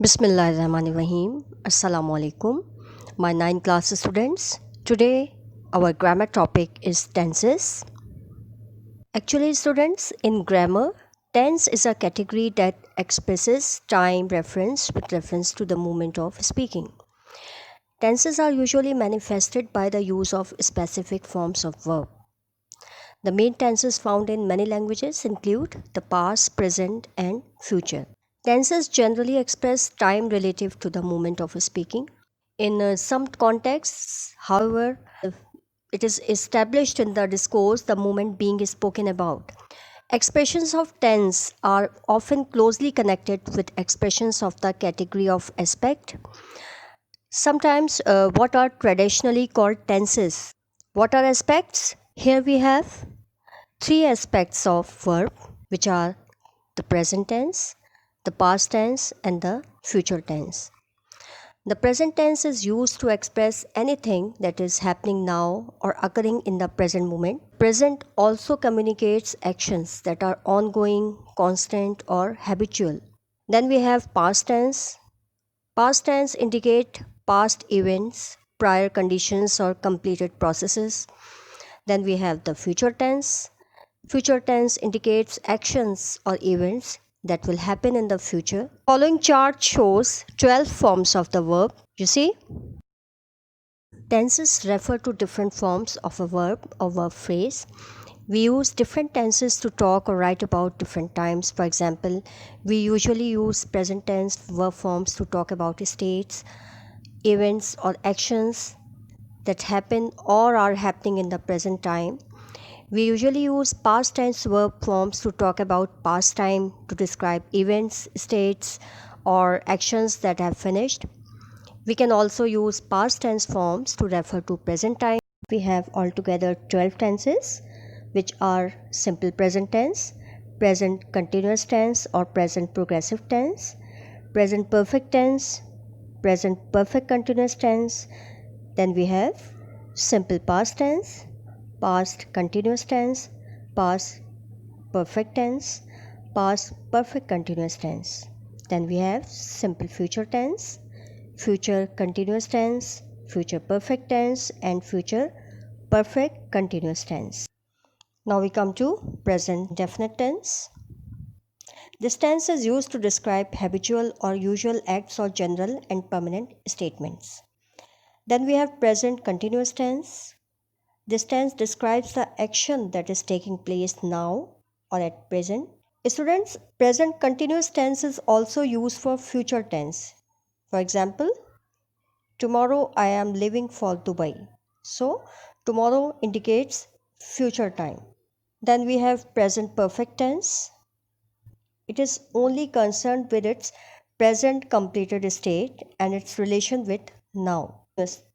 Bismillahirrahmanirrahim. Assalamu alaikum. My 9th class students. Today our grammar topic is tenses. Actually, students, in grammar, tense is a category that expresses time reference with reference to the moment of speaking. Tenses are usually manifested by the use of specific forms of verb. The main tenses found in many languages include the past, present, and future. Tenses generally express time relative to the moment of speaking. In some contexts, however, it is established in the discourse the moment being spoken about. Expressions of tense are often closely connected with expressions of the category of aspect. Sometimes, what are traditionally called tenses. What are aspects? Here we have three aspects of verb, which are the present tense, the past tense, and the future tense. The present tense is used to express anything that is happening now or occurring in the present moment. Present also communicates actions that are ongoing, constant, or habitual. Then we have past tense. Past tense indicate past events, prior conditions, or completed processes. Then we have the future tense. Future tense indicates actions or events that will happen in the future. Following chart shows 12 forms of the verb. You see, tenses refer to different forms of a verb or verb phrase. We use different tenses to talk or write about different times. For example, we usually use present tense verb forms to talk about states, events, or actions that happen or are happening in the present time. We usually use past tense verb forms to talk about past time, to describe events, states, or actions that have finished. We can also use past tense forms to refer to present time. We have altogether 12 tenses, which are simple present tense, present continuous tense or present progressive tense, present perfect tense, present perfect continuous tense. Then we have simple past tense, past continuous tense, past perfect tense, past perfect continuous tense. Then we have simple future tense, future continuous tense, future perfect tense, and future perfect continuous tense. Now we come to present definite tense. This tense is used to describe habitual or usual acts or general and permanent statements. Then we have present continuous tense. This tense describes the action that is taking place now or at present. Students, present continuous tense is also used for future tense. For example, tomorrow I am leaving for Dubai. So, tomorrow indicates future time. Then we have present perfect tense. It is only concerned with its present completed state and its relation with now.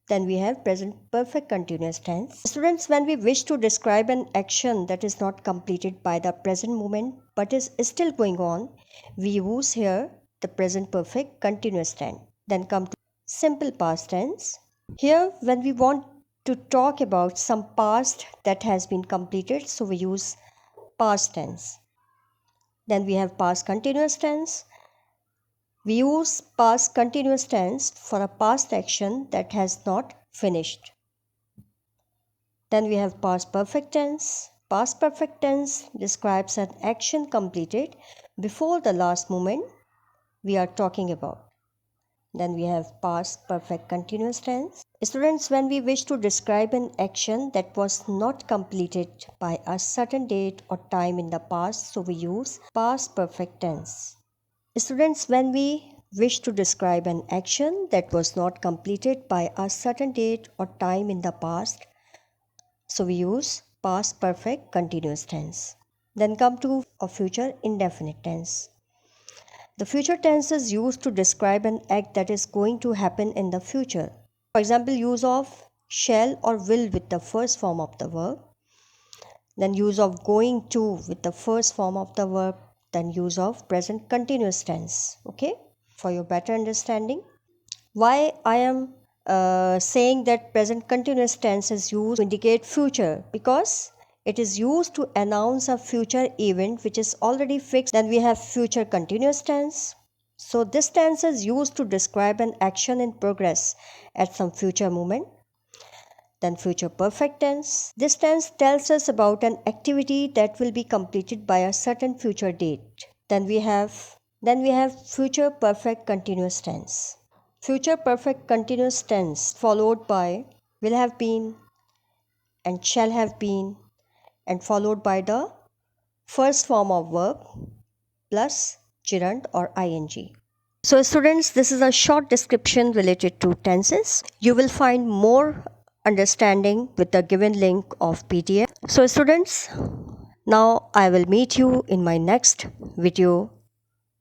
Then we have present perfect continuous tense. Students, when we wish to describe an action that is not completed by the present moment but is still going on, we use here the present perfect continuous tense. Then come to simple past tense. Here, when we want to talk about some past that has been completed, so we use past tense. Then we have past continuous tense. We use past continuous tense for a past action that has not finished. Then we have past perfect tense. Past perfect tense describes an action completed before the last moment we are talking about. Then we have past perfect continuous tense. Students, when we wish to describe an action that was not completed by a certain date or time in the past, so we use past perfect tense. Students, when we wish to describe an action that was not completed by a certain date or time in the past, so we use past perfect continuous tense. Then come to a future indefinite tense. The future tense is used to describe an act that is going to happen in the future. For example, use of shall or will with the first form of the verb. Then use of going to with the first form of the verb. Then use of present continuous tense. Okay, for your better understanding. Why I am saying that present continuous tense is used to indicate future? Because it is used to announce a future event which is already fixed. Then we have future continuous tense. So this tense is used to describe an action in progress at some future moment. Then future perfect tense. This tense tells us about an activity that will be completed by a certain future date. Then we have future perfect continuous tense. Future perfect continuous tense followed by will have been and shall have been and followed by the first form of verb plus gerund or ing. So students, this is a short description related to tenses. You will find more understanding with the given link of PDF. So students, now I will meet you in my next video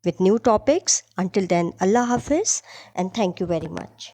with new topics. Until then, Allah Hafiz and thank you very much.